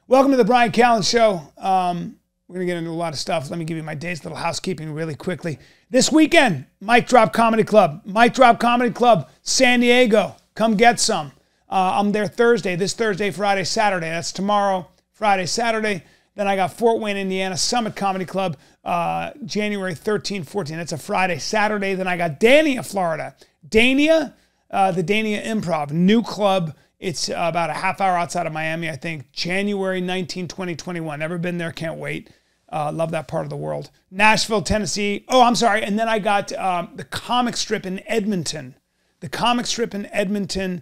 Welcome to the Bryan Callen Show. We're going to get into a lot of stuff. Let me give you my day's little housekeeping really quickly. This weekend, Mic Drop Comedy Club. Mic Drop Comedy Club, San Diego. Come get some. I'm there this Thursday, Friday, Saturday. That's tomorrow, Friday, Saturday. Then I got Fort Wayne, Indiana, Summit Comedy Club, January 13, 14. That's a Friday, Saturday. Then I got Dania, Florida. Dania, the Dania Improv, new club. It's about a half hour outside of Miami, I think. January 19, 2021. Never been there, can't wait. Love that part of the world. Nashville, Tennessee. Oh, I'm sorry. And then I got the Comic Strip in Edmonton. The Comic Strip in Edmonton,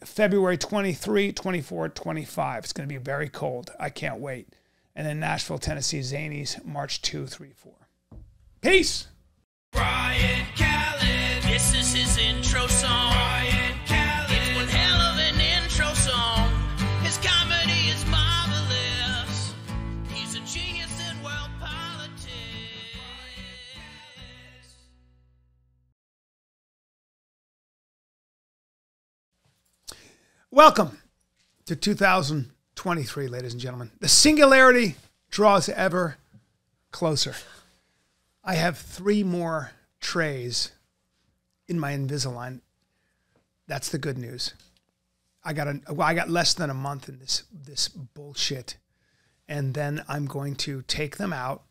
February 23, 24, 25. It's going to be very cold. I can't wait. And then Nashville, Tennessee, Zanies, March 2, 3, 4. Peace. Bryan Callen, this is his intro song. Bryan Callen, it's one hell of an intro song. His comedy is marvelous. He's a genius in world politics. Welcome to 2023, ladies and gentlemen. The singularity draws ever closer. I have 3 more trays in my Invisalign. That's the good news. I got less than a month in this bullshit. And then I'm going to take them out.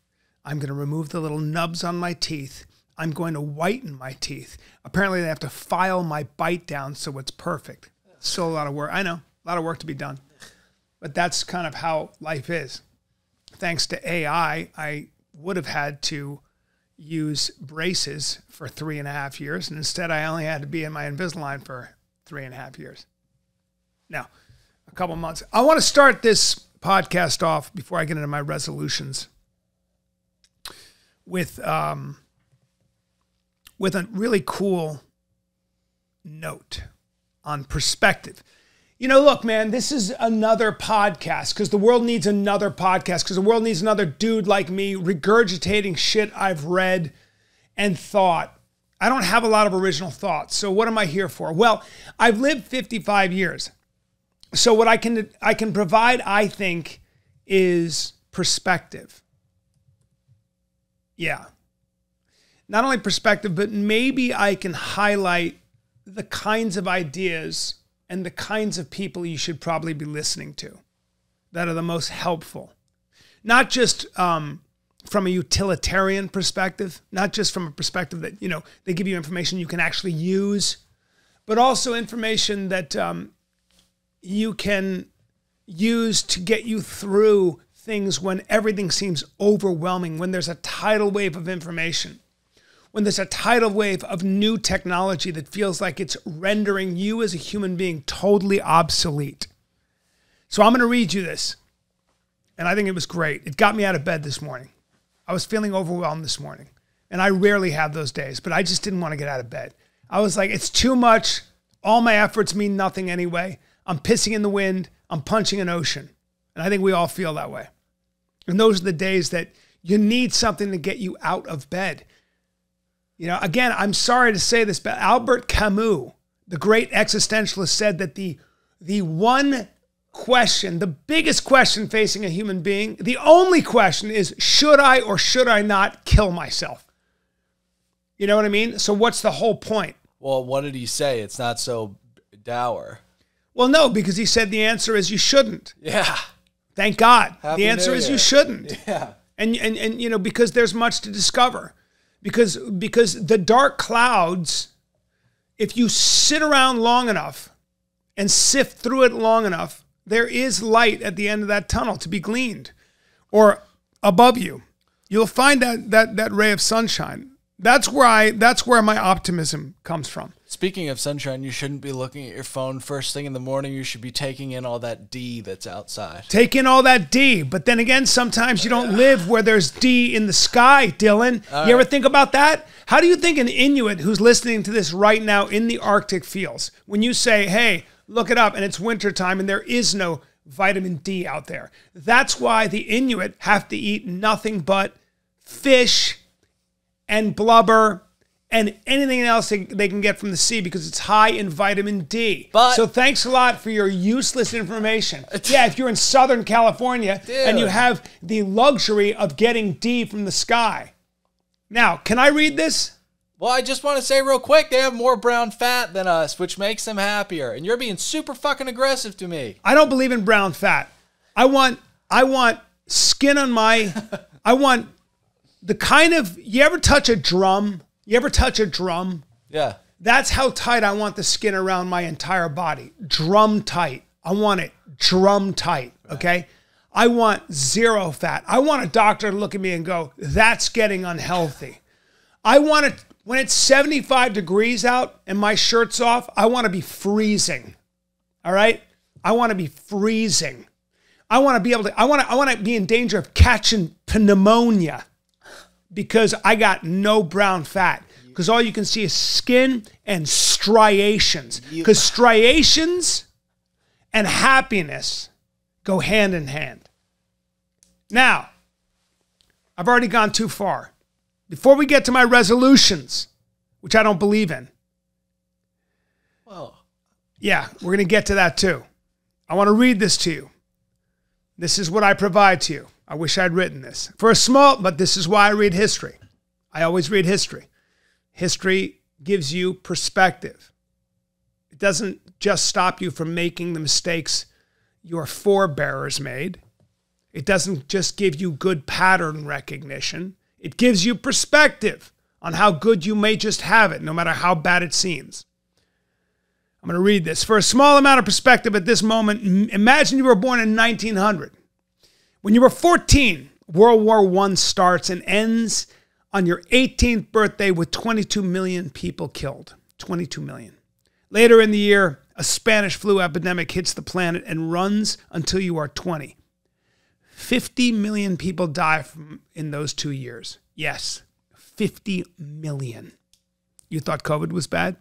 I'm going to remove the little nubs on my teeth. I'm going to whiten my teeth. Apparently they have to file my bite down so it's perfect. Still a lot of work. I know, a lot of work to be done. But that's kind of how life is. Thanks to AI, I would have had to use braces for 3.5 years. And instead, I only had to be in my Invisalign for 3.5 years. Now, a couple months. I want to start this podcast off before I get into my resolutions with a really cool note on perspective. You know, look, man, this is another podcast because the world needs another podcast because the world needs another dude like me regurgitating shit I've read and thought. I don't have a lot of original thoughts. So what am I here for? Well, I've lived 55 years. So what I can provide, I think, is perspective. Yeah. Not only perspective, but maybe I can highlight the kinds of ideas and the kinds of people you should probably be listening to that are the most helpful. Not just from a utilitarian perspective, not just from a perspective that, you know, they give you information you can actually use, but also information that you can use to get you through things when everything seems overwhelming, when there's a tidal wave of information. When there's a tidal wave of new technology that feels like it's rendering you as a human being totally obsolete. So I'm going to read you this. And I think it was great. It got me out of bed this morning. I was feeling overwhelmed this morning. And I rarely have those days, but I just didn't want to get out of bed. I was like, it's too much. All my efforts mean nothing anyway. I'm pissing in the wind. I'm punching an ocean. And I think we all feel that way. And those are the days that you need something to get you out of bed. You know, again, I'm sorry to say this, but Albert Camus, the great existentialist, said that the one question, the biggest question facing a human being, the only question is, should I or should I not kill myself? You know what I mean? So what's the whole point? Well, what did he say? It's not so dour. Well, no, because he said the answer is you shouldn't. Yeah. Thank God. Happy the answer New is Year. you shouldn't. Yeah. And you know, because there's much to discover. Because the dark clouds, if you sit around long enough and sift through it long enough, there is light at the end of that tunnel to be gleaned. Or above you. You'll find that ray of sunshine. That's where my optimism comes from. Speaking of sunshine, you shouldn't be looking at your phone first thing in the morning. You should be taking in all that D that's outside. Take in all that D. But then again, sometimes you don't live where there's D in the sky, Dylan. You ever think about that? How do you think an Inuit who's listening to this right now in the Arctic feels when you say, hey, look it up and it's wintertime and there is no vitamin D out there? That's why the Inuit have to eat nothing but fish and blubber and anything else they can get from the sea because it's high in vitamin D. But- so thanks a lot for your useless information. Yeah, if you're in Southern California and you have the luxury of getting D from the sky. Now, can I read this? Well, I just want to say real quick, they have more brown fat than us, which makes them happier. And you're being super fucking aggressive to me. I don't believe in brown fat. I want skin on my, I want the kind of, you ever touch a drum? You ever touch a drum? Yeah. That's how tight I want the skin around my entire body. Drum tight. I want it drum tight, okay? I want zero fat. I want a doctor to look at me and go, that's getting unhealthy. I want it, when it's 75 degrees out and my shirt's off, I want to be freezing, all right? I want to be freezing. I want to be able to, I want to be in danger of catching pneumonia because I got no brown fat. Because all you can see is skin and striations. Because striations and happiness go hand in hand. Now, I've already gone too far. Before we get to my resolutions, which I don't believe in. Well, yeah, we're going to get to that too. I want to read this to you. This is what I provide to you. I wish I'd written this. But this is why I read history. I always read history. History gives you perspective. It doesn't just stop you from making the mistakes your forebears made. It doesn't just give you good pattern recognition. It gives you perspective on how good you may just have it, no matter how bad it seems. I'm going to read this. For a small amount of perspective at this moment, imagine you were born in 1900. When you were 14, World War I starts and ends on your 18th birthday with 22 million people killed. 22 million. Later in the year, a Spanish flu epidemic hits the planet and runs until you are 20. 50 million people die in those 2 years. Yes, 50 million. You thought COVID was bad?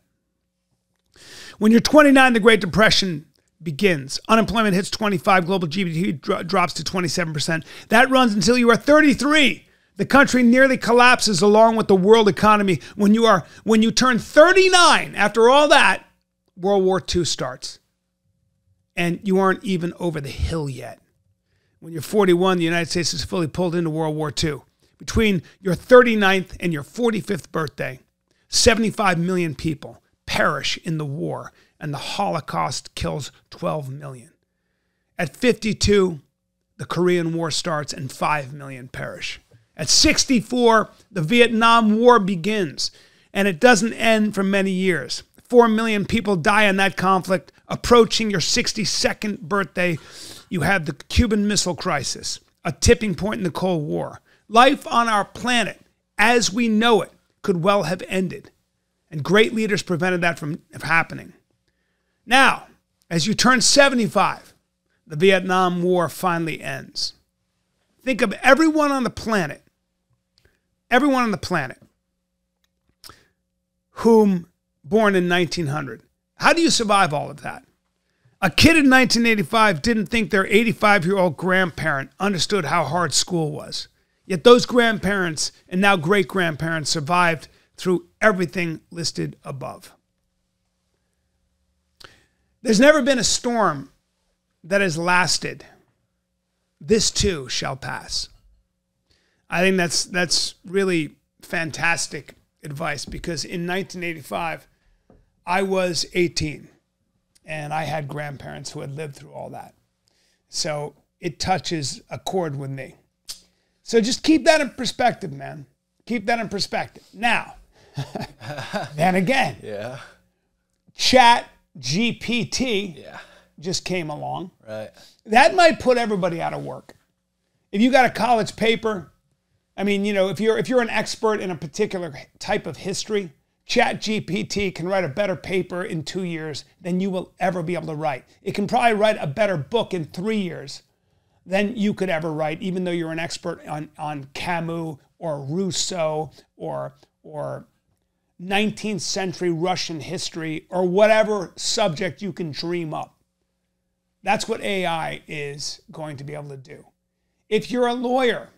When you're 29, the Great Depression begins. Unemployment hits 25, global GDP drops to 27%. That runs until you are 33. The country nearly collapses along with the world economy. When you turn 39, after all that, World War II starts. And you aren't even over the hill yet. When you're 41, the United States is fully pulled into World War II. Between your 39th and your 45th birthday, 75 million people perish in the war, and the Holocaust kills 12 million. At 52, the Korean War starts and 5 million perish. At 64, the Vietnam War begins, and it doesn't end for many years. 4 million people die in that conflict. Approaching your 62nd birthday, you have the Cuban Missile Crisis, a tipping point in the Cold War. Life on our planet, as we know it, could well have ended, and great leaders prevented that from happening. Now, as you turn 75, the Vietnam War finally ends. Think of everyone on the planet whom born in 1900. How do you survive all of that? A kid in 1985 didn't think their 85-year-old grandparent understood how hard school was. Yet those grandparents and now great-grandparents survived through everything listed above. There's never been a storm that has lasted. This too shall pass. I think that's really fantastic advice because in 1985, I was 18 and I had grandparents who had lived through all that. So it touches a chord with me. So just keep that in perspective, man. Keep that in perspective. Now, then again, Chat GPT just came along. Right. That might put everybody out of work. If you got a college paper, I mean, you know, if you're an expert in a particular type of history, Chat GPT can write a better paper in 2 years than you will ever be able to write. It can probably write a better book in 3 years than you could ever write, even though you're an expert on Camus or Rousseau or 19th century Russian history or whatever subject you can dream up. That's what AI is going to be able to do. If you're a lawyer,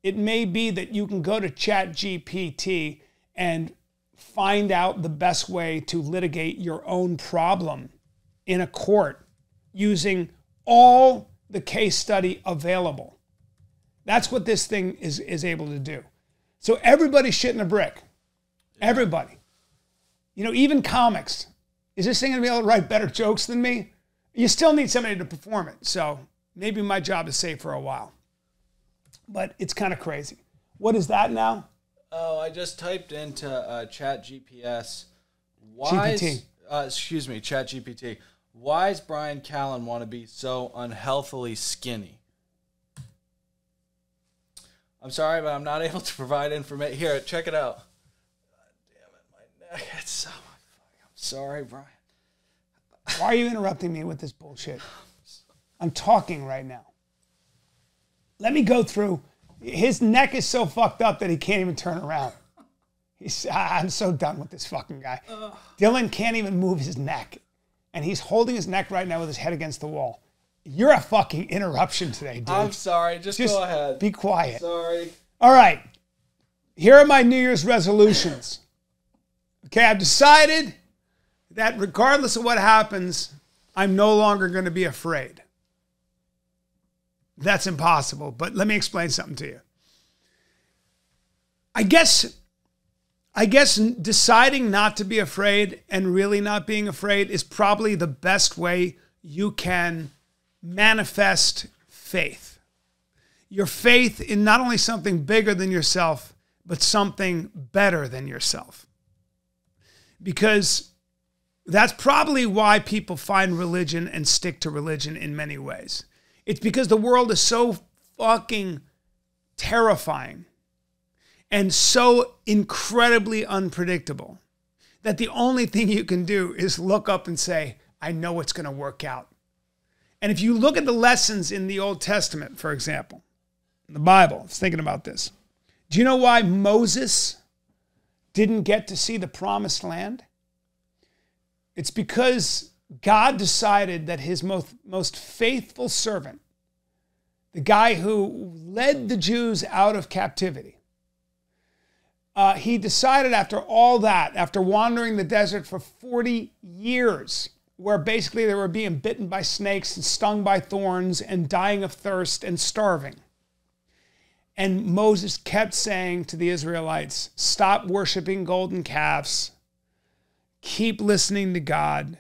it may be that you can go to ChatGPT and find out the best way to litigate your own problem in a court using all the case study available. That's what this thing is able to do. So everybody's shitting a brick. Everybody. You know, even comics. Is this thing going to be able to write better jokes than me? You still need somebody to perform it. So maybe my job is safe for a while. But it's kind of crazy. What is that now? Oh, I just typed into ChatGPT. ChatGPT. Why does Bryan Callen want to be so unhealthily skinny? I'm sorry, but I'm not able to provide information. Here, check it out. God damn it, my neck. It's so... I'm sorry, Brian. Why are you interrupting me with this bullshit? I'm talking right now. Let me go through. His neck is so fucked up that he can't even turn around. I'm so done with this fucking guy. Dylan can't even move his neck. And he's holding his neck right now with his head against the wall. You're a fucking interruption today, dude. I'm sorry. Just go ahead. Be quiet. Sorry. All right. Here are my New Year's resolutions. Okay, I've decided that regardless of what happens, I'm no longer going to be afraid. That's impossible, but let me explain something to you. I guess deciding not to be afraid and really not being afraid is probably the best way you can manifest faith. Your faith in not only something bigger than yourself, but something better than yourself. Because that's probably why people find religion and stick to religion in many ways. It's because the world is so fucking terrifying and so incredibly unpredictable that the only thing you can do is look up and say, I know it's going to work out. And if you look at the lessons in the Old Testament, for example, in the Bible, I was thinking about this. Do you know why Moses didn't get to see the promised land? It's because God decided that his most faithful servant, the guy who led the Jews out of captivity, he decided after all that, after wandering the desert for 40 years, where basically they were being bitten by snakes and stung by thorns and dying of thirst and starving. And Moses kept saying to the Israelites, stop worshiping golden calves. Keep listening to God.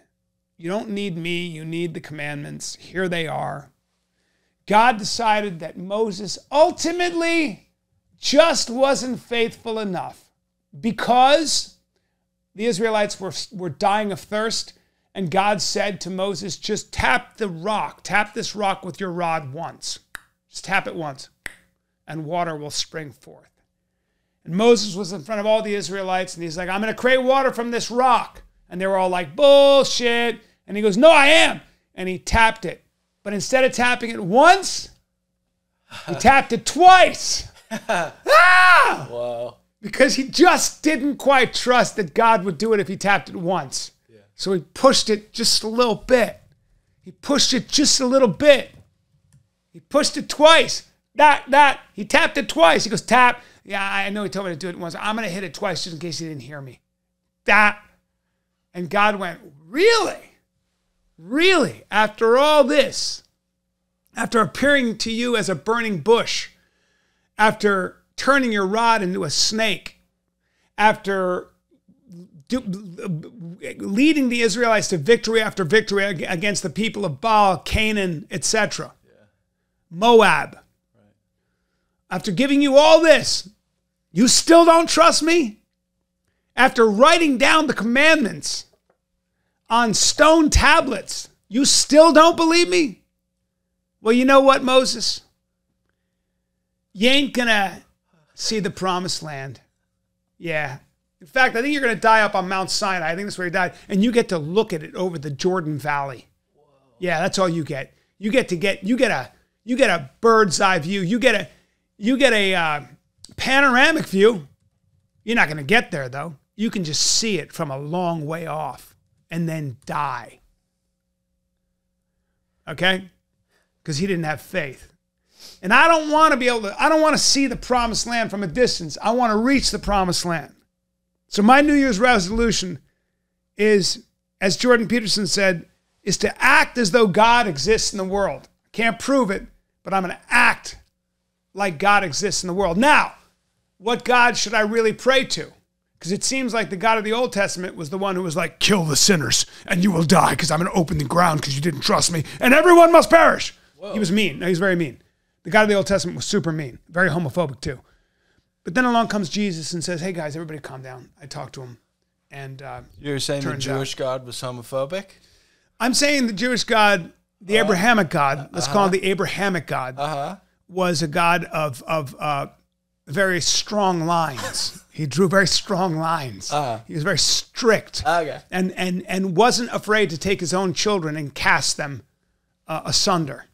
You don't need me, you need the commandments. Here they are. God decided that Moses ultimately just wasn't faithful enough because the Israelites were dying of thirst, and God said to Moses, just tap the rock, tap this rock with your rod once. Just tap it once, and water will spring forth. And Moses was in front of all the Israelites, and he's like, I'm going to create water from this rock. And they were all like, bullshit. And he goes, no, I am. And he tapped it. But instead of tapping it once, he tapped it twice. Ah! Whoa. Because he just didn't quite trust that God would do it if he tapped it once. Yeah. So he pushed it just a little bit. He pushed it just a little bit. He pushed it twice. He tapped it twice. He goes, tap. Yeah, I know he told me to do it once. I'm going to hit it twice just in case he didn't hear me. That. And God went, really? Really? After all this, after appearing to you as a burning bush, after turning your rod into a snake, after leading the Israelites to victory after victory against the people of Baal, Canaan, etc., Moab, after giving you all this, you still don't trust me? After writing down the commandments on stone tablets, you still don't believe me? Well, you know what, Moses? You ain't gonna see the promised land. Yeah. In fact, I think you're gonna die up on Mount Sinai. I think that's where he died. And you get to look at it over the Jordan Valley. Whoa. Yeah, that's all you get. You get a bird's eye view. You get a panoramic view. You're not gonna get there though. You can just see it from a long way off and then die. Okay? Because he didn't have faith. And I don't want to see the promised land from a distance. I want to reach the promised land. So my New Year's resolution is, as Jordan Peterson said, is to act as though God exists in the world. I can't prove it, but I'm going to act like God exists in the world. Now, what God should I really pray to? Because it seems like the God of the Old Testament was the one who was like, kill the sinners and you will die because I'm going to open the ground because you didn't trust me and everyone must perish. Whoa. He was mean. No, he was very mean. The God of the Old Testament was super mean, very homophobic too. But then along comes Jesus and says, hey guys, everybody calm down. I talked to him. And you're saying the Jewish God was homophobic? I'm saying the Jewish God, the Abrahamic God, let's call him the Abrahamic God, was a God of very strong lines. He drew very strong lines. He was very strict, and wasn't afraid to take his own children and cast them asunder.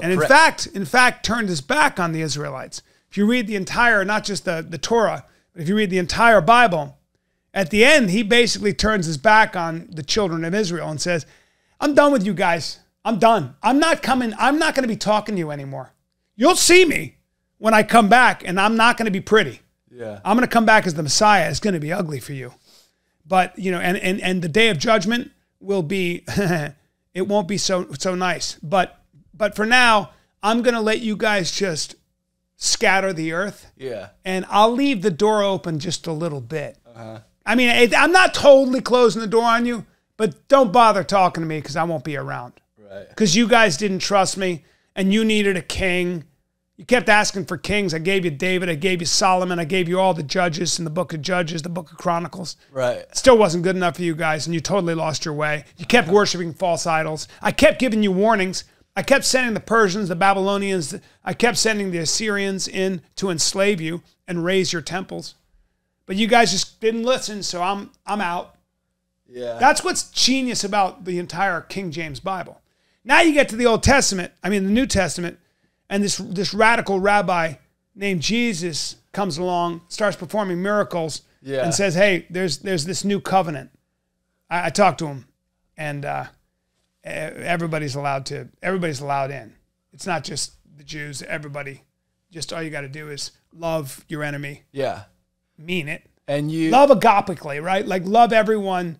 In fact, turned his back on the Israelites. If you read the entire, not just the Torah, but if you read the entire Bible, at the end, he basically turns his back on the children of Israel and says, I'm done with you guys. I'm done. I'm not coming. I'm not going to be talking to you anymore. You'll see me when I come back, and I'm not going to be pretty. Yeah. I'm going to come back as the Messiah. It's going to be ugly for you. But, you know, and the day of judgment will be, it won't be so nice. But for now, I'm going to let you guys just scatter the earth. Yeah. And I'll leave the door open just a little bit. I mean, I'm not totally closing the door on you, but don't bother talking to me because I won't be around. Right. Because you guys didn't trust me and you needed a king. You kept asking for kings. I gave you David. I gave you Solomon. I gave you all the judges in the book of Judges, the book of Chronicles. Right. Still wasn't good enough for you guys, and you totally lost your way. You kept worshiping false idols. I kept giving you warnings. I kept sending the Persians, the Babylonians. I kept sending the Assyrians in to enslave you and raise your temples. But you guys just didn't listen, so I'm out. Yeah. That's what's genius about the entire King James Bible. Now you get to the the New Testament, and this radical rabbi named Jesus comes along, starts performing miracles, and says, hey, there's this new covenant. I talked to him, and everybody's allowed in. It's not just the Jews, everybody. Just all you got to do is love your enemy. Yeah. Mean it. And you love agapically, right? Like love everyone,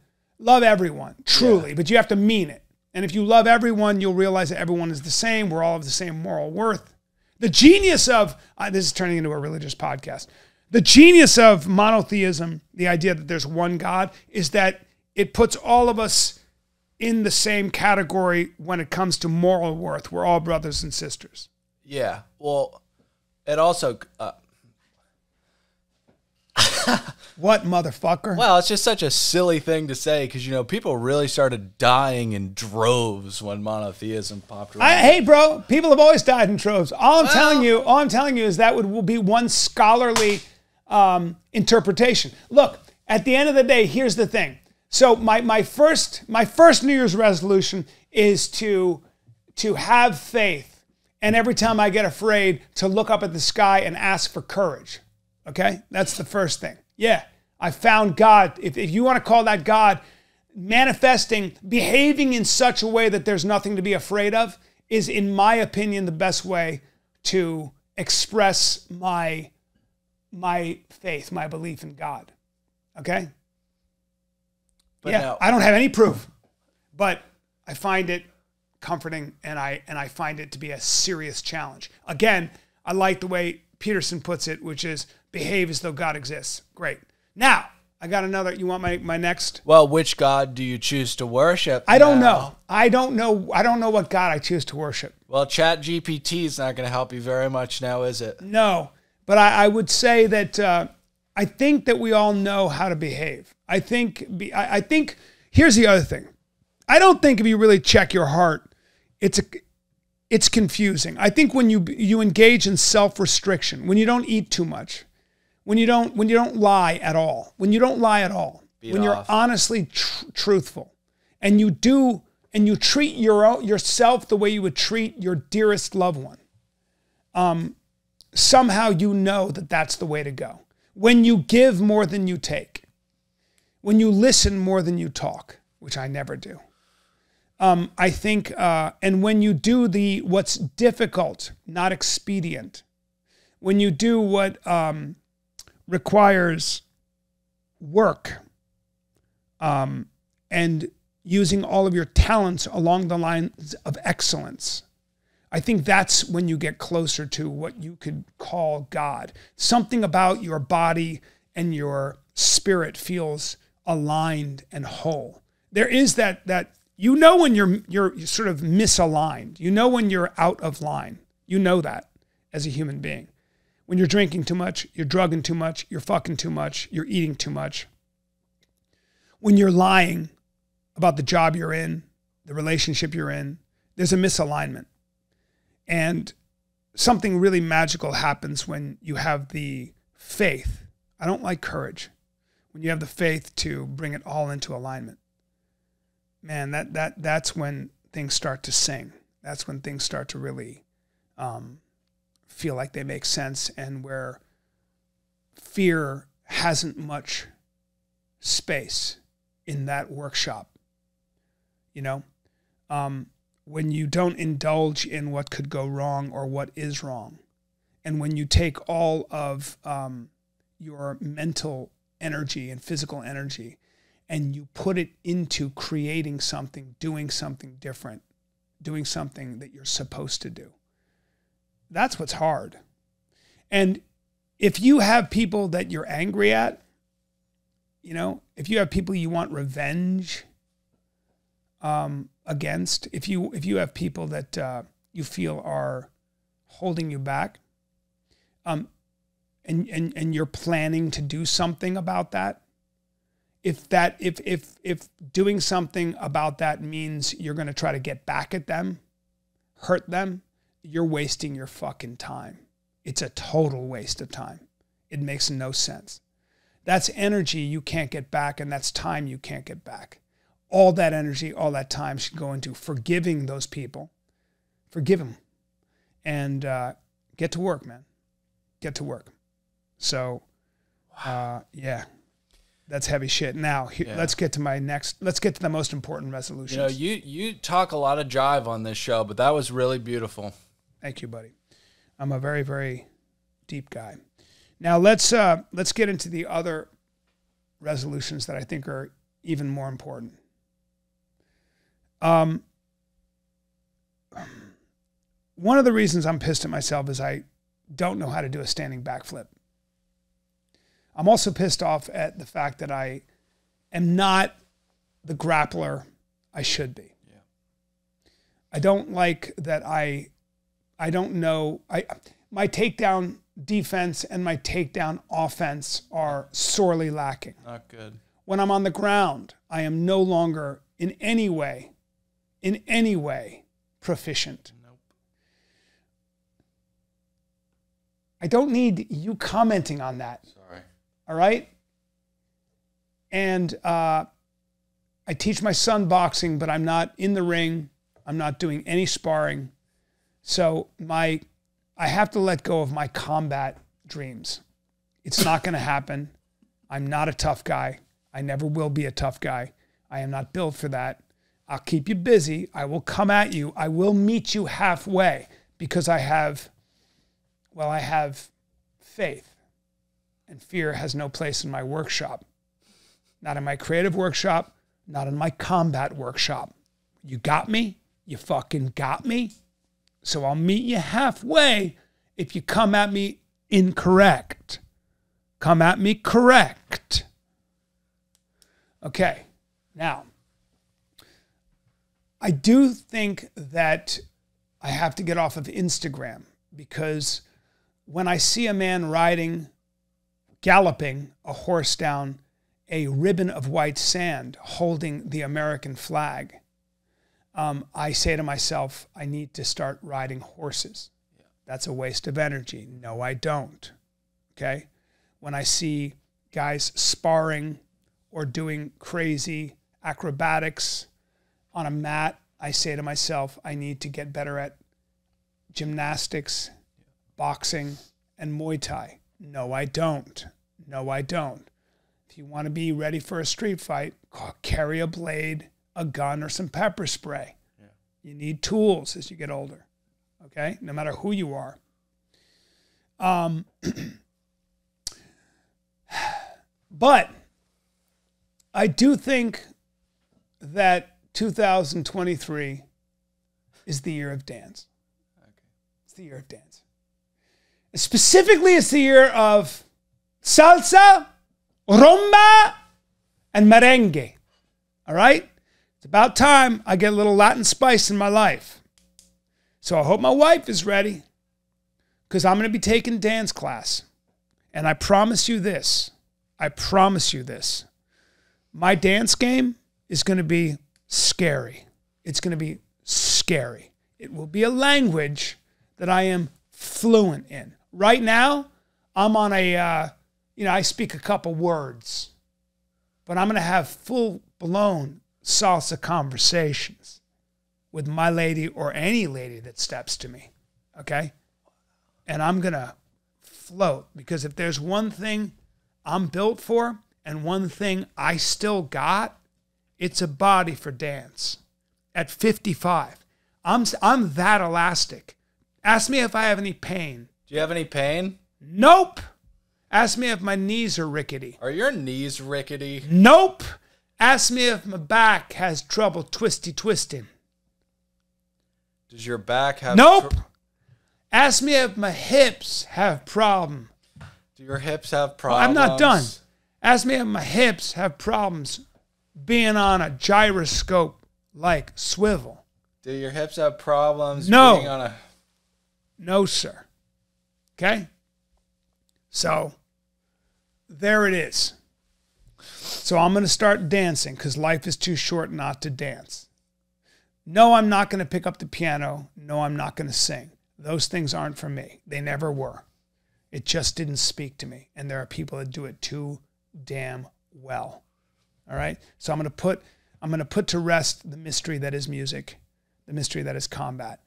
truly, but you have to mean it. And if you love everyone, you'll realize that everyone is the same. We're all of the same moral worth. The genius of, this is turning into a religious podcast. The genius of monotheism, the idea that there's one God, is that it puts all of us in the same category when it comes to moral worth. We're all brothers and sisters. Yeah. Well, it also... What, motherfucker? Well, it's just such a silly thing to say because, you know, people really started dying in droves when monotheism popped around. Hey, bro, people have always died in droves. All I'm telling you is that will be one scholarly interpretation. Look, at the end of the day, here's the thing. So my first New Year's resolution is to have faith, and every time I get afraid, to look up at the sky and ask for courage. Okay? That's the first thing. Yeah, I found God. If you want to call that God, manifesting, behaving in such a way that there's nothing to be afraid of is, in my opinion, the best way to express my faith, my belief in God. Okay? But yeah, now, I don't have any proof, but I find it comforting, and I find it to be a serious challenge. Again, I like the way Peterson puts it, which is behave as though God exists. Great. Now, I got another. You want my next? Well, which God do you choose to worship? I don't know. I don't know what God I choose to worship. Well, ChatGPT is not going to help you very much now, is it? No, but I would say that I think that we all know how to behave. I think here's the other thing. I don't think if you really check your heart, it's confusing. I think when you engage in self-restriction, when you don't eat too much, when you don't lie at all, when you're honestly truthful, and you treat yourself the way you would treat your dearest loved one, somehow you know that that's the way to go. When you give more than you take, when you listen more than you talk, which I never do. I think, and when you do what's difficult, not expedient, when you do what requires work and using all of your talents along the lines of excellence, I think that's when you get closer to what you could call God. Something about your body and your spirit feels aligned and whole. There is that you know when you're sort of misaligned. You know when you're out of line. You know that as a human being. When you're drinking too much, you're drugging too much, you're fucking too much, you're eating too much. When you're lying about the job you're in, the relationship you're in, there's a misalignment. And something really magical happens when you have the faith. I don't like courage. When you have the faith to bring it all into alignment. Man, that's when things start to sing. That's when things start to really feel like they make sense, and where fear hasn't much space in that workshop. You know, when you don't indulge in what could go wrong or what is wrong, and when you take all of your mental energy and physical energy and you put it into creating something, doing something different, doing something that you're supposed to do. That's what's hard. And if you have people that you're angry at, you know, if you have people you want revenge against, if you have people that you feel are holding you back, and you're planning to do something about that, if doing something about that means you're going to try to get back at them, hurt them, you're wasting your fucking time. It's a total waste of time. It makes no sense. That's energy you can't get back, and that's time you can't get back. All that energy, all that time should go into forgiving those people. Forgive them. And get to work, man. Get to work. So, yeah. That's heavy shit. Now, let's get to the most important resolutions. You know, you talk a lot of jive on this show, but that was really beautiful. Thank you, buddy. I'm a very, very deep guy. Now, let's get into the other resolutions that I think are even more important. One of the reasons I'm pissed at myself is I don't know how to do a standing backflip. I'm also pissed off at the fact that I am not the grappler I should be. Yeah. I don't like that I don't know. My takedown defense and my takedown offense are sorely lacking. Not good. When I'm on the ground, I am no longer in any way proficient. Nope. I don't need you commenting on that. Sorry. All right? And I teach my son boxing, but I'm not in the ring. I'm not doing any sparring. So I have to let go of my combat dreams. It's not going to happen. I'm not a tough guy. I never will be a tough guy. I am not built for that. I'll keep you busy. I will come at you. I will meet you halfway because I have faith. And fear has no place in my workshop. Not in my creative workshop, not in my combat workshop. You got me? You fucking got me? So I'll meet you halfway if you come at me incorrect. Come at me correct. Okay, now, I do think that I have to get off of Instagram because when I see a man galloping a horse down a ribbon of white sand holding the American flag, I say to myself, I need to start riding horses. Yeah. That's a waste of energy. No, I don't. Okay? When I see guys sparring or doing crazy acrobatics on a mat, I say to myself, I need to get better at gymnastics, boxing, and Muay Thai. No, I don't. No, I don't. If you want to be ready for a street fight, carry a blade, a gun, or some pepper spray. Yeah. You need tools as you get older, okay? No matter who you are. But I do think that 2023 is the year of dance. It's the year of dance. Specifically, it's the year of salsa, rumba, and merengue. All right? It's about time I get a little Latin spice in my life. So I hope my wife is ready, because I'm going to be taking dance class. And I promise you this. My dance game is going to be scary. It's going to be scary. It will be a language that I am fluent in. Right now, I'm on I speak a couple words, but I'm going to have full-blown salsa conversations with my lady or any lady that steps to me, okay? And I'm going to float, because if there's one thing I'm built for and one thing I still got, it's a body for dance. At 55, I'm that elastic. Ask me if I have any pain. Do you have any pain? Nope. Ask me if my knees are rickety. Are your knees rickety? Nope. Ask me if my back has trouble twisting. Does your back have... Nope. Ask me if my hips have problem. Do your hips have problems? I'm not done. Ask me if my hips have problems being on a gyroscope like swivel. Do your hips have problems No. being on a... No, sir. Okay? So, there it is. So I'm going to start dancing, because life is too short not to dance. No, I'm not going to pick up the piano. No, I'm not going to sing. Those things aren't for me. They never were. It just didn't speak to me. And there are people that do it too damn well. All right? So I'm going to put to rest the mystery that is music, the mystery that is combat.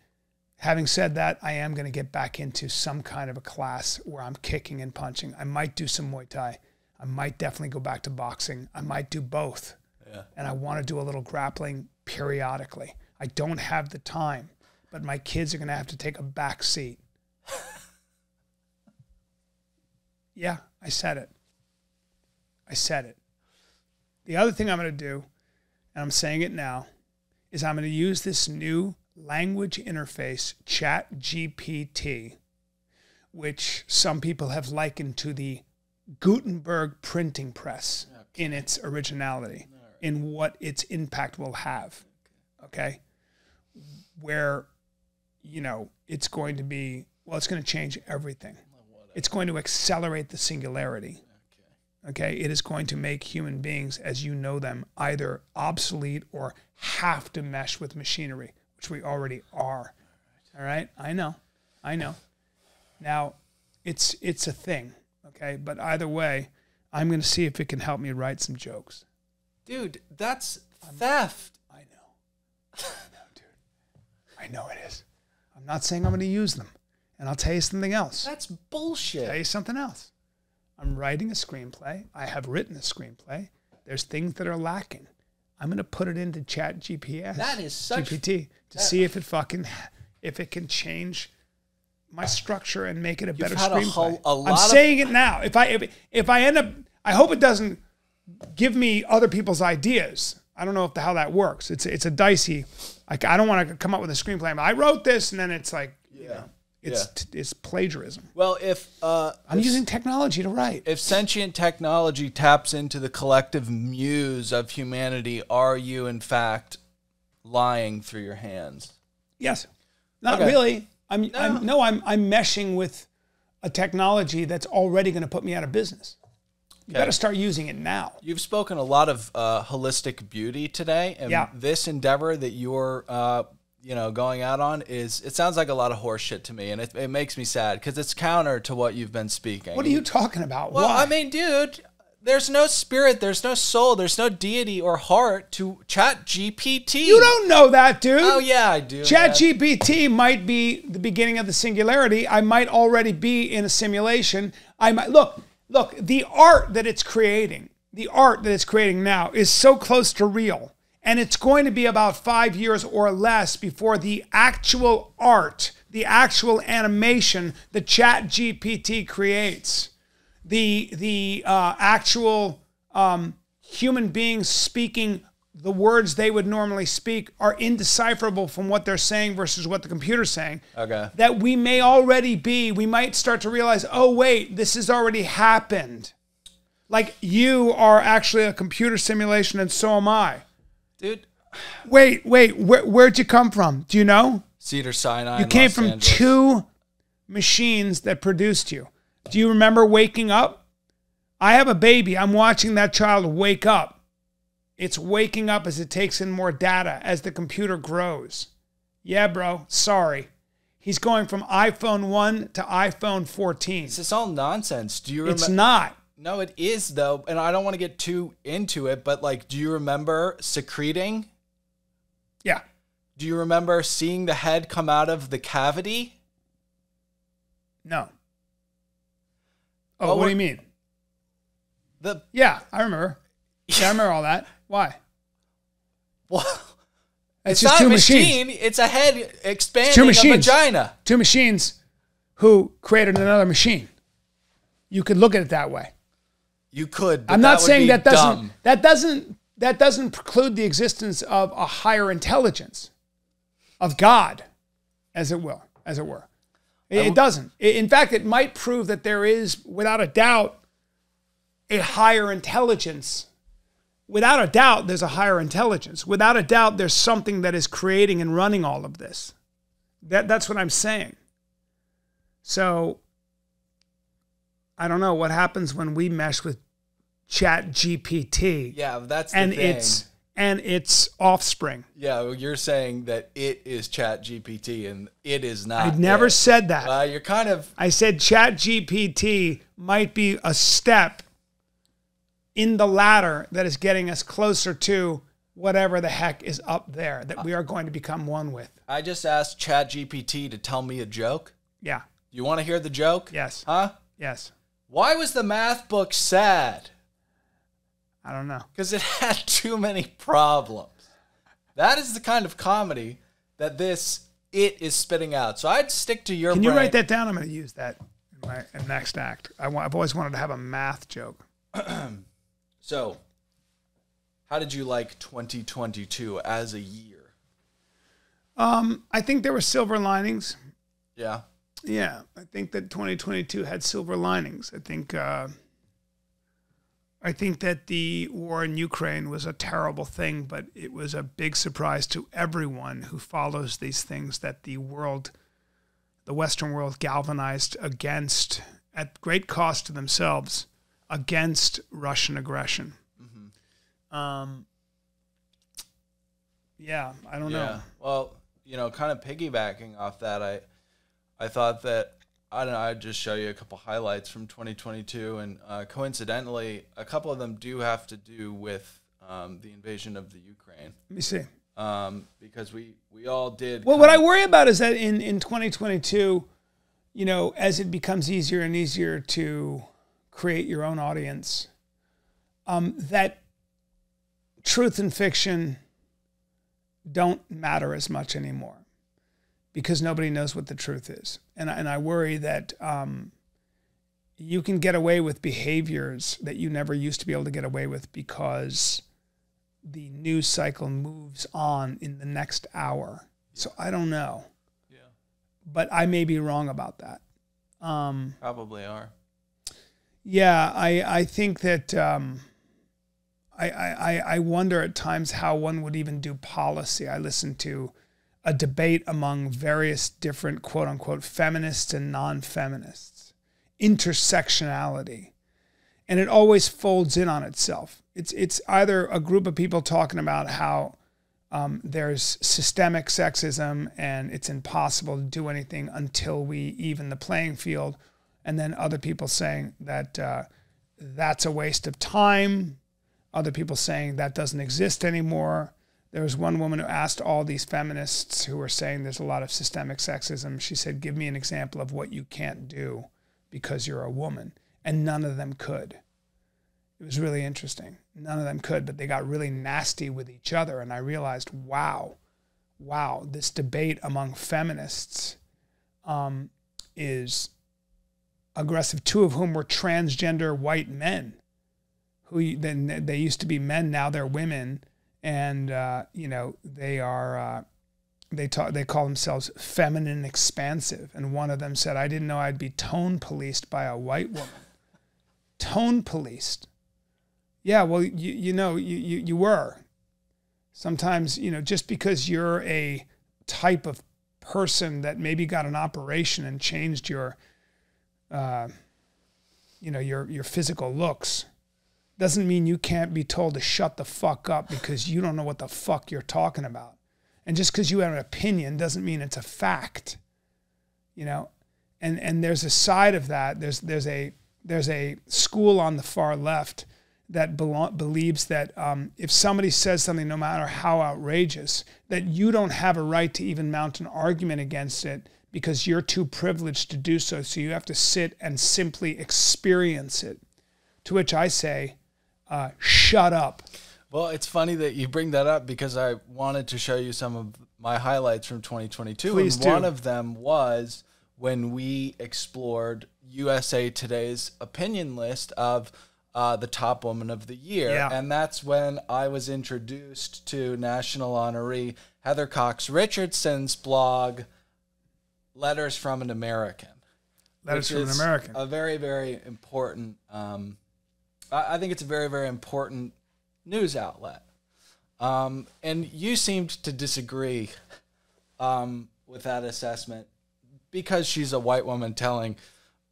Having said that, I am going to get back into some kind of a class where I'm kicking and punching. I might do some Muay Thai. I might definitely go back to boxing. I might do both. Yeah. And I want to do a little grappling periodically. I don't have the time, but my kids are going to have to take a back seat. Yeah, I said it. The other thing I'm going to do, and I'm saying it now, is I'm going to use this new language interface, ChatGPT, which some people have likened to the Gutenberg printing press in its originality, in what its impact will have. Okay? Where, it's going to be, it's going to change everything. It's going to accelerate the singularity. Okay? It is going to make human beings, as you know them, either obsolete or have to mesh with machinery, which we already are. All right? I know. Now, it's a thing, okay? But either way, I'm going to see if it can help me write some jokes. Dude, that's theft. I know, dude. I know it is. I'm not saying I'm going to use them. And I'll tell you something else. That's bullshit. Tell you something else. I'm writing a screenplay. I have written a screenplay. There's things that are lacking. I'm going to put it into ChatGPT. That is such... GPT to see if it can change my structure and make it a better screenplay. I'm saying it now. If I end up, I hope it doesn't give me other people's ideas. I don't know how that works. It's a dicey. I don't want to come up with a screenplay. I wrote this, and then it's like, it's plagiarism. Well, if I'm using technology to write. If sentient technology taps into the collective muse of humanity, are you in fact lying through your hands? Yes. Not really. I'm meshing with a technology that's already going to put me out of business. You got to start using it now. You've spoken a lot of holistic beauty today, and this endeavor that you're going out on it sounds like a lot of horse shit to me, and it makes me sad because it's counter to what you've been speaking. What are you talking about? Well, Why? I mean, dude, there's no spirit, there's no soul, there's no deity or heart to ChatGPT. You don't know that, dude. Oh, yeah, I do. ChatGPT might be the beginning of the singularity. I might already be in a simulation. I might look, the art that it's creating now is so close to real. And it's going to be about 5 years or less before the actual art, the actual animation that ChatGPT creates, the actual human beings speaking the words they would normally speak are indecipherable from what they're saying versus what the computer's saying. Okay. That we may already be, we might start to realize, oh, wait, this has already happened. Like you are actually a computer simulation and so am I. Dude. Wait, where'd you come from? Do you know? Cedars-Sinai. You came from 2 machines that produced you. Do you remember waking up? I have a baby. I'm watching that child wake up. It's waking up as it takes in more data, as the computer grows. Yeah, bro, sorry. He's going from iPhone 1 to iPhone 14. This is all nonsense. Do you remember? It's not. No, it is, though. And I don't want to get too into it, but like, do you remember secreting? Yeah. Do you remember seeing the head come out of the cavity? No. Oh, what do you mean? Yeah, I remember. Yeah, I remember all that. Why? Well, it's just not 2 a machine. machines. It's a head expanding Two a machines. vagina. 2 machines who created another machine. You could look at it that way. You could. But I'm not would saying be that dumb. that doesn't preclude the existence of a higher intelligence, of God, as it were. It doesn't. In fact, it might prove that there is, without a doubt, a higher intelligence. Without a doubt, there's a higher intelligence. Without a doubt, there's something that is creating and running all of this. That's what I'm saying. So, I don't know what happens when we mesh with ChatGPT. Yeah, that's the thing. And its offspring. Yeah, well, you're saying that it is ChatGPT and it is not. I never said that. You're kind of. I said ChatGPT might be a step in the ladder that is getting us closer to whatever the heck is up there that we are going to become one with. I just asked ChatGPT to tell me a joke. Yeah. You want to hear the joke? Yes. Huh? Yes. Why was the math book sad? I don't know. Because it had too many problems. That is the kind of comedy that it is spitting out. So I'd stick to your brain. Can you write that down? I'm going to use that in my next act. I've always wanted to have a math joke. So, how did you like 2022 as a year? I think there were silver linings. Yeah. Yeah, I think that 2022 had silver linings. I think that the war in Ukraine was a terrible thing, but it was a big surprise to everyone who follows these things that the Western world galvanized against, at great cost to themselves, against Russian aggression. Mm-hmm. Yeah, I don't know. Well, kind of piggybacking off that, I thought that, I don't know, I'd just show you a couple highlights from 2022, and coincidentally, a couple of them do have to do with the invasion of the Ukraine. Let me see. Because we all did. Well, what I worry about is that in 2022, as it becomes easier and easier to create your own audience, that truth and fiction don't matter as much anymore because nobody knows what the truth is. And I worry that you can get away with behaviors that you never used to be able to get away with because the news cycle moves on in the next hour. So I don't know. Yeah. But I may be wrong about that. Probably are. Yeah, I think that I wonder at times how one would even do policy. I listened to a debate among various different quote-unquote feminists and non-feminists, intersectionality, and it always folds in on itself. It's either a group of people talking about how there's systemic sexism and it's impossible to do anything until we even the playing field, and then other people saying that that's a waste of time, other people saying that doesn't exist anymore. There was one woman who asked all these feminists who were saying there's a lot of systemic sexism. She said, give me an example of what you can't do because you're a woman. And none of them could. It was really interesting. None of them could, but they got really nasty with each other. And I realized, wow, this debate among feminists is aggressive, 2 of whom were transgender white men then they used to be men, now they're women, and you know, they are they call themselves feminine expansive, and one of them said, "I didn't know I'd be tone policed by a white woman." Tone policed. Yeah, well, you were. Sometimes, you know, just because you're a type of person that maybe got an operation and changed your, you know, your physical looks, doesn't mean you can't be told to shut the fuck up because you don't know what the fuck you're talking about. And just because you have an opinion doesn't mean it's a fact, you know. And there's a side of that. There's a school on the far left that believes that if somebody says something, no matter how outrageous, that you don't have a right to even mount an argument against it because you're too privileged to do so. So you have to sit and simply experience it. To which I say, shut up. Well, it's funny that you bring that up because I wanted to show you some of my highlights from 2022. Please do. One of them was when we explored USA Today's opinion list of the top woman of the year. Yeah. And that's when I was introduced to national honoree Heather Cox Richardson's blog, Letters from an American. Letters from an American. A very, very important, I think it's a very, very important news outlet. And you seemed to disagree with that assessment because she's a white woman telling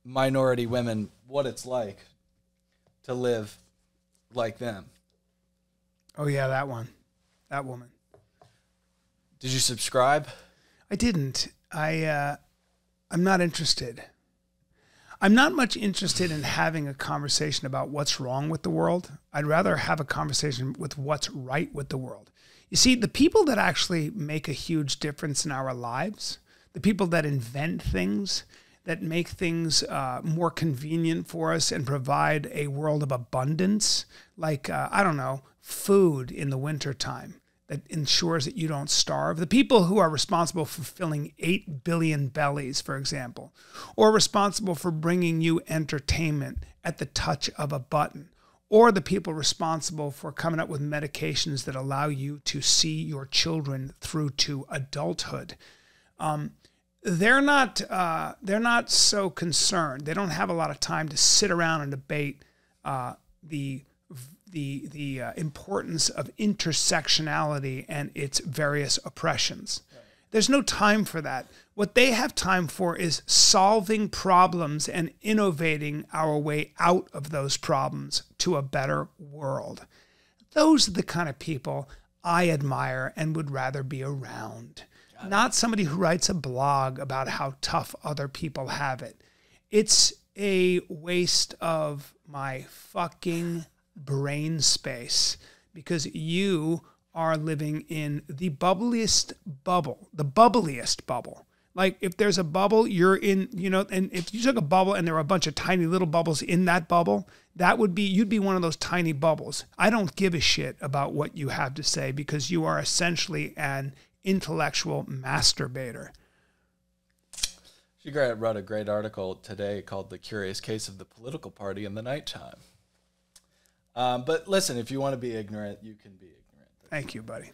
minority women what it's like to live like them. Oh yeah, that one. That woman. Did you subscribe? I didn't. I'm not interested. I'm not much interested in having a conversation about what's wrong with the world. I'd rather have a conversation with what's right with the world. You see, the people that actually make a huge difference in our lives, the people that invent things, that make things more convenient for us and provide a world of abundance, like, I don't know, food in the wintertime that ensures that you don't starve. The people who are responsible for filling 8 billion bellies, for example, or responsible for bringing you entertainment at the touch of a button, or the people responsible for coming up with medications that allow you to see your children through to adulthood. They're not so concerned. They don't have a lot of time to sit around and debate the importance of intersectionality and its various oppressions. Right. There's no time for that. What they have time for is solving problems and innovating our way out of those problems to a better world. Those are the kind of people I admire and would rather be around. Not somebody who writes a blog about how tough other people have it. It's a waste of my fucking brain space because you are living in the bubbliest bubble. Like if there's a bubble, you're in, you know, and if you took a bubble and there were a bunch of tiny little bubbles in that bubble, that would be, you'd be one of those tiny bubbles. I don't give a shit about what you have to say because you are essentially an intellectual masturbator. She wrote a great article today called The Curious Case of the Political Party in the Nighttime. But listen, if you want to be ignorant, you can be ignorant. Thank you, buddy.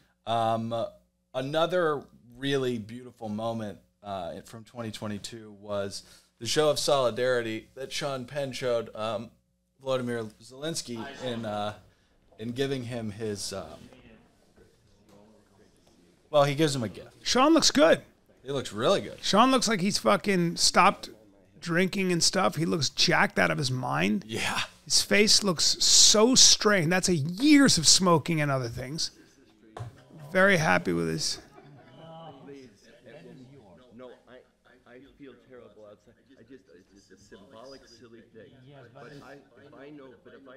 Another really beautiful moment from 2022 was the show of solidarity that Sean Penn showed Volodymyr Zelensky in giving him his... well, he gives him a gift. Sean looks good. He looks really good. Sean looks like he's fucking stopped drinking and stuff. He looks jacked out of his mind. Yeah. His face looks so strained. That's years of smoking and other things. Very happy with his... No, I feel terrible outside. It's a symbolic, silly thing. But if I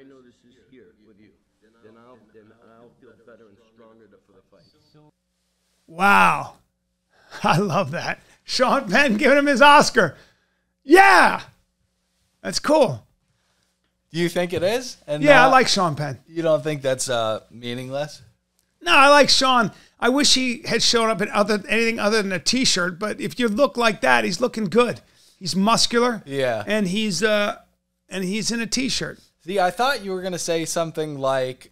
know this is here with you, then I'll feel better and stronger for the fight. Wow. I love that. Sean Penn giving him his Oscar. Yeah. That's cool. Do you think it is? And yeah, I like Sean Penn. You don't think that's meaningless? No, I like Sean. I wish he had shown up in anything other than a T-shirt, but if you look like that, he's looking good. He's muscular. Yeah. And he's in a T-shirt. See, I thought you were going to say something like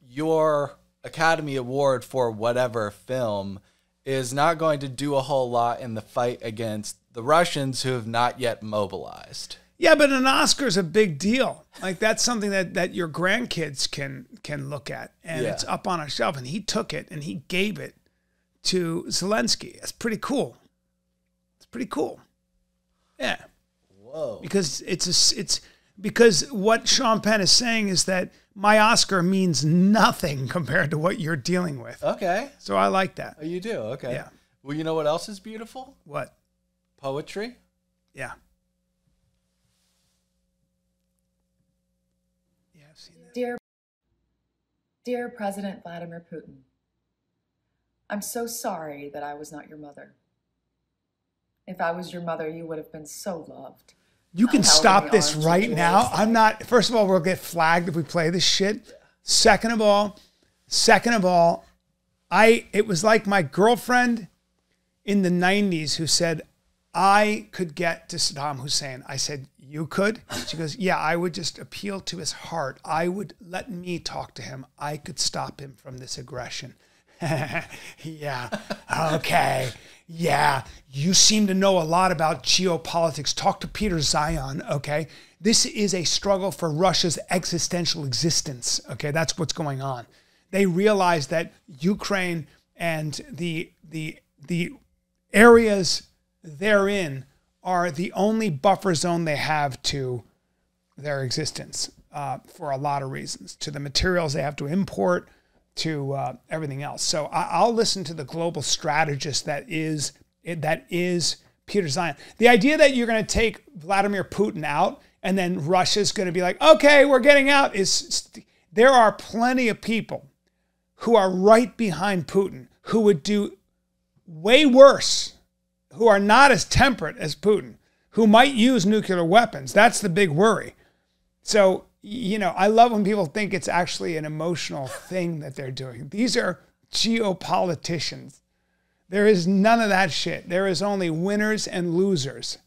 your Academy Award for whatever film is not going to do a whole lot in the fight against the Russians who have not yet mobilized. Yeah, but an Oscar is a big deal. Like that's something that your grandkids can look at, and it's up on a shelf. And he took it and he gave it to Zelensky. That's pretty cool. It's pretty cool. Yeah. Whoa. Because it's because what Sean Penn is saying is that my Oscar means nothing compared to what you're dealing with. Okay. So I like that. Oh, you do? Okay. Yeah. Well, you know what else is beautiful? What? Poetry. Yeah. Yeah, I've seen that. Dear President Vladimir Putin, I'm so sorry that I was not your mother. If I was your mother, you would have been so loved. You can stop this right now. Joyous. I'm not. First of all, we'll get flagged if we play this shit. Second of all, it was like my girlfriend in the 90s who said I could get to Saddam Hussein. I said, you could? She goes, yeah, I would just appeal to his heart. I would let me talk to him. I could stop him from this aggression. Yeah. Okay. Yeah. You seem to know a lot about geopolitics. Talk to Peter Zion. Okay. This is a struggle for Russia's existential existence. Okay. That's what's going on. They realize that Ukraine and the areas they're in are the only buffer zone they have to their existence for a lot of reasons, to the materials they have to import, to everything else. So I'll listen to the global strategist that is Peter Zion. The idea that you're going to take Vladimir Putin out and then Russia's going to be like, okay, we're getting out, there are plenty of people who are right behind Putin who would do way worse, who are not as temperate as Putin, who might use nuclear weapons. That's the big worry. So, you know, I love when people think it's actually an emotional thing that they're doing. These are geopoliticians. There is none of that shit. There is only winners and losers.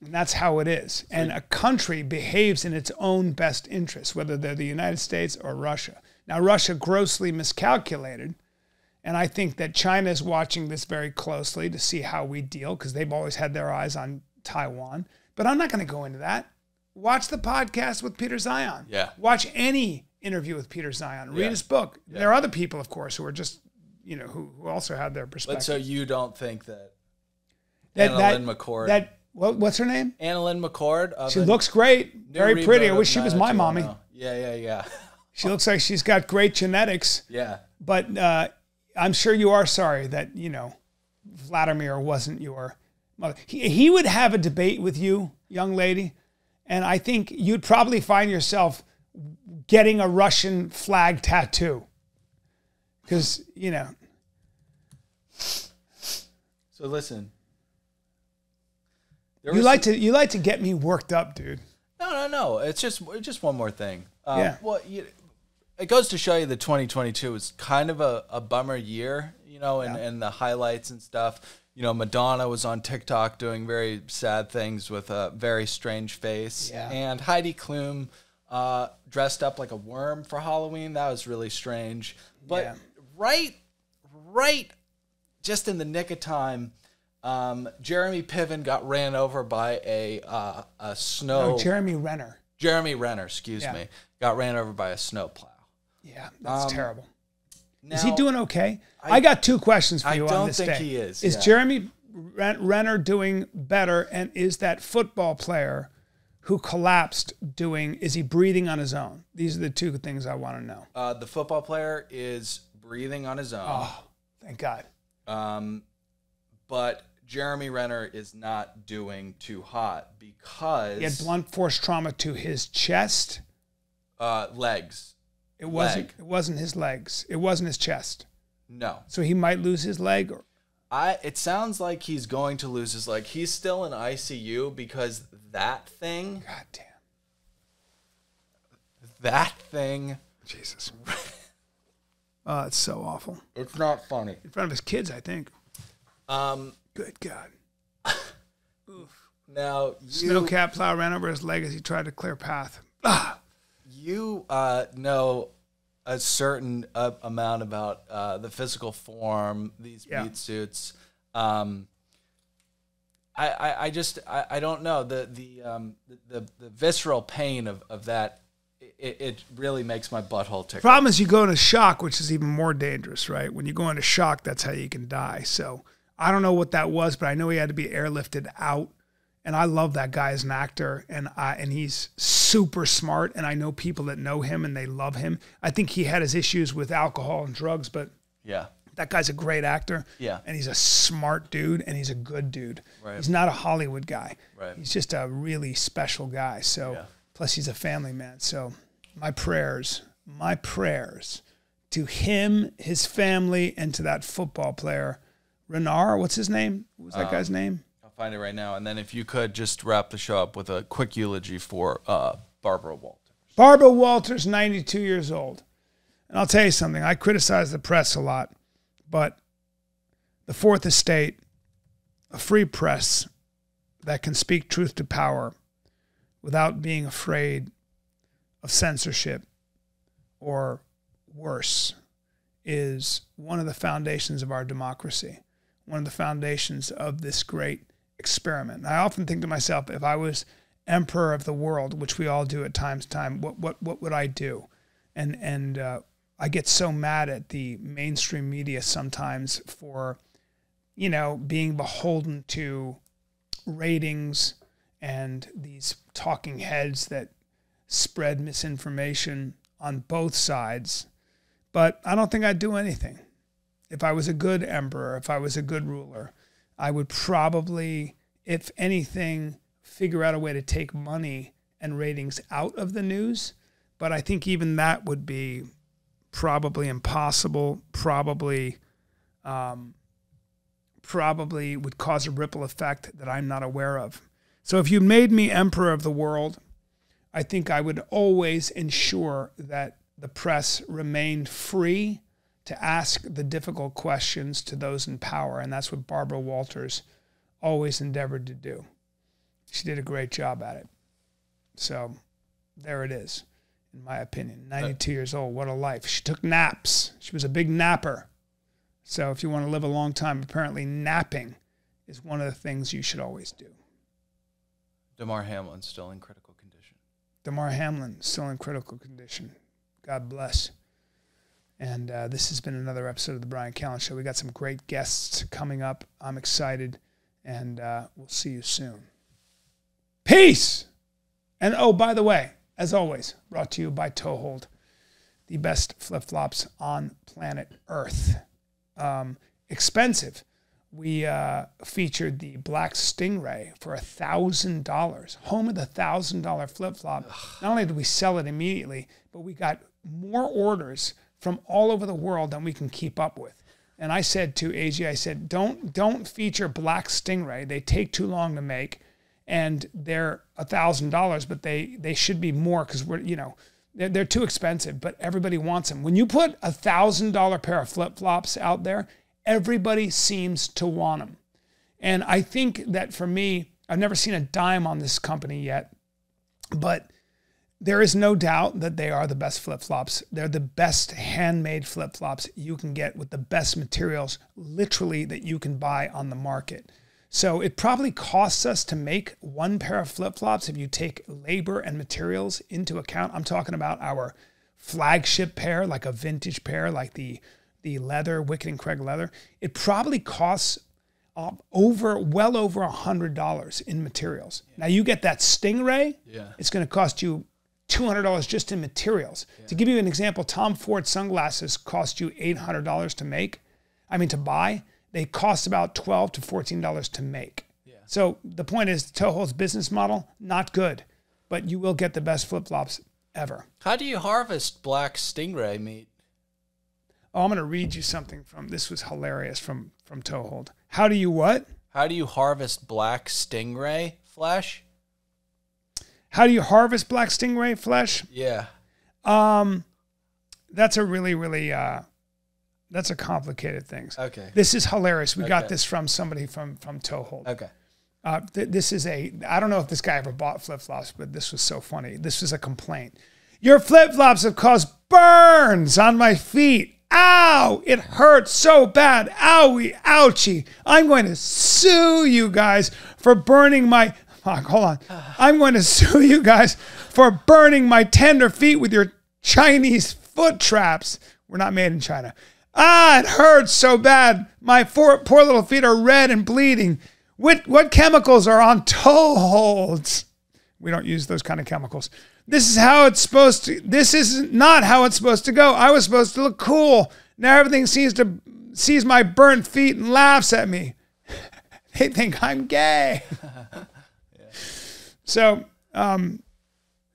And that's how it is. And a country behaves in its own best interest, whether they're the United States or Russia. Now, Russia grossly miscalculated. And I think that China is watching this very closely to see how we deal, because they've always had their eyes on Taiwan. But I'm not going to go into that. Watch the podcast with Peter Zion. Yeah. Watch any interview with Peter Zion. Read his book. Yeah. There are other people, of course, who are just, you know, who also have their perspective. But so you don't think that Annalyn McCord... What's her name? Annalyn McCord. She looks great. Very pretty. I wish she was my mommy. Yeah. She looks like she's got great genetics. Yeah. But I'm sure you are sorry that, you know, Vladimir wasn't your mother. He would have a debate with you, young lady, and I think you'd probably find yourself getting a Russian flag tattoo. Because, you know. So listen. You like to get me worked up, dude. No. It's just one more thing. Yeah. Well, it goes to show you that 2022 is kind of a bummer year, you know, and the highlights and stuff. You know, Madonna was on TikTok doing very sad things with a very strange face. Yeah. And Heidi Klum dressed up like a worm for Halloween. That was really strange. But right, just in the nick of time, Jeremy Piven got ran over by a snow... No, Jeremy Renner. Jeremy Renner, excuse me, got ran over by a snowplow. Yeah, that's terrible. Now, is he doing okay? I got two questions for you on this day. I don't think he is. Is Jeremy Renner doing better? And is that football player who collapsed is he breathing on his own? These are the two things I want to know. The football player is breathing on his own. Oh, thank God. But Jeremy Renner is not doing too hot because... He had blunt force trauma to his chest. Legs. It wasn't his legs. It wasn't his chest. No. So he might lose his leg? It sounds like he's going to lose his leg. He's still in ICU because that thing... God damn. That thing... Jesus. Oh, it's so awful. It's not funny. In front of his kids, I think. Good God. Now, Snowcat plow ran over his leg as he tried to clear path. Ah. you know a certain amount about the physical form, these meat suits. I don't know the visceral pain of that. It really makes my butthole tickle. Problem is you go into shock, which is even more dangerous, right? When you go into shock, that's how you can die. So I don't know what that was, but I know he had to be airlifted out. And I love that guy as an actor, and he's super smart, and I know people that know him and they love him. I think he had his issues with alcohol and drugs, but that guy's a great actor. Yeah. And he's a smart dude, and he's a good dude. Right. He's not a Hollywood guy. Right. He's just a really special guy. So plus he's a family man. So my prayers to him, his family, and to that football player, Renard. What's his name? What was that guy's name? Find it right now, and then if you could just wrap the show up with a quick eulogy for Barbara Walters. Barbara Walters, 92 years old. And I'll tell you something, I criticize the press a lot, but the Fourth Estate, a free press that can speak truth to power without being afraid of censorship or worse, is one of the foundations of our democracy, one of the foundations of this great experiment. And I often think to myself, if I was emperor of the world, which we all do at times, what would I do? And I get so mad at the mainstream media sometimes for, being beholden to ratings and these talking heads that spread misinformation on both sides. But I don't think I'd do anything. If I was a good emperor, if I was a good ruler, I would probably, if anything, figure out a way to take money and ratings out of the news. But I think even that would be probably impossible, probably would cause a ripple effect that I'm not aware of. So if you made me emperor of the world, I think I would always ensure that the press remained free to ask the difficult questions to those in power. And that's what Barbara Walters always endeavored to do. She did a great job at it. So there it is, in my opinion. 92 years old, what a life. She took naps. She was a big napper. So if you want to live a long time, apparently napping is one of the things you should always do. Damar Hamlin's still in critical condition. Damar Hamlin still in critical condition. God bless. And this has been another episode of The Bryan Callen Show. We got some great guests coming up. I'm excited, and we'll see you soon. Peace! And oh, by the way, as always, brought to you by Toehold, the best flip-flops on planet Earth. Expensive. We featured the Black Stingray for $1,000. Home of the $1,000 flip-flop. Not only did we sell it immediately, but we got more orders from all over the world than we can keep up with. And I said to AJ, I said, don't feature Black Stingray. They take too long to make, and they're $1,000, but they should be more because they're too expensive. But everybody wants them. When you put $1,000 pair of flip-flops out there, everybody seems to want them. And I think that for me, I've never seen a dime on this company yet, but there is no doubt that they are the best flip-flops. They're the best handmade flip-flops you can get with the best materials, literally, that you can buy on the market. So it probably costs us to make one pair of flip-flops if you take labor and materials into account. I'm talking about our flagship pair, like a vintage pair, like the leather, Wickett and Craig leather. It probably costs well over $100 in materials. Now you get that Stingray, it's going to cost you $200 just in materials. To give you an example, Tom Ford sunglasses cost you $800 to buy. They cost about $12 to $14 to make. So the point is, Toehold's business model, not good, but you will get the best flip-flops ever. How do you harvest Black Stingray meat? Oh, I'm going to read you something this was hilarious from Toehold. How do you what? How do you harvest Black Stingray flesh? How do you harvest Black Stingray flesh? Yeah. That's a really, really, that's a complicated thing. Okay. This is hilarious. We got this from somebody from Toehold. Okay. This is I don't know if this guy ever bought flip-flops, but this was so funny. This was a complaint. Your flip-flops have caused burns on my feet. Ow, it hurts so bad. Owie, ouchie. I'm going to sue you guys for burning my, hold on. I'm going to sue you guys for burning my tender feet with your Chinese foot traps. We're not made in China. It hurts so bad. My poor little feet are red and bleeding. What chemicals are on toe holds? We don't use those kind of chemicals. This is not how it's supposed to go. I was supposed to look cool. Now everything sees my burnt feet and laughs at me. They think I'm gay. Yeah. So,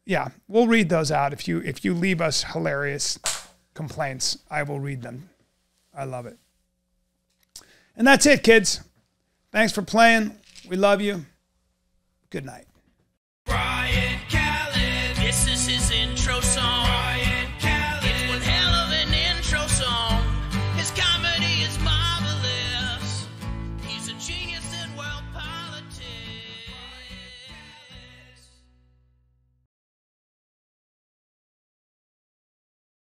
yeah, we'll read those out. If you leave us hilarious complaints, I will read them. I love it. And that's it, kids. Thanks for playing. We love you. Good night. Brian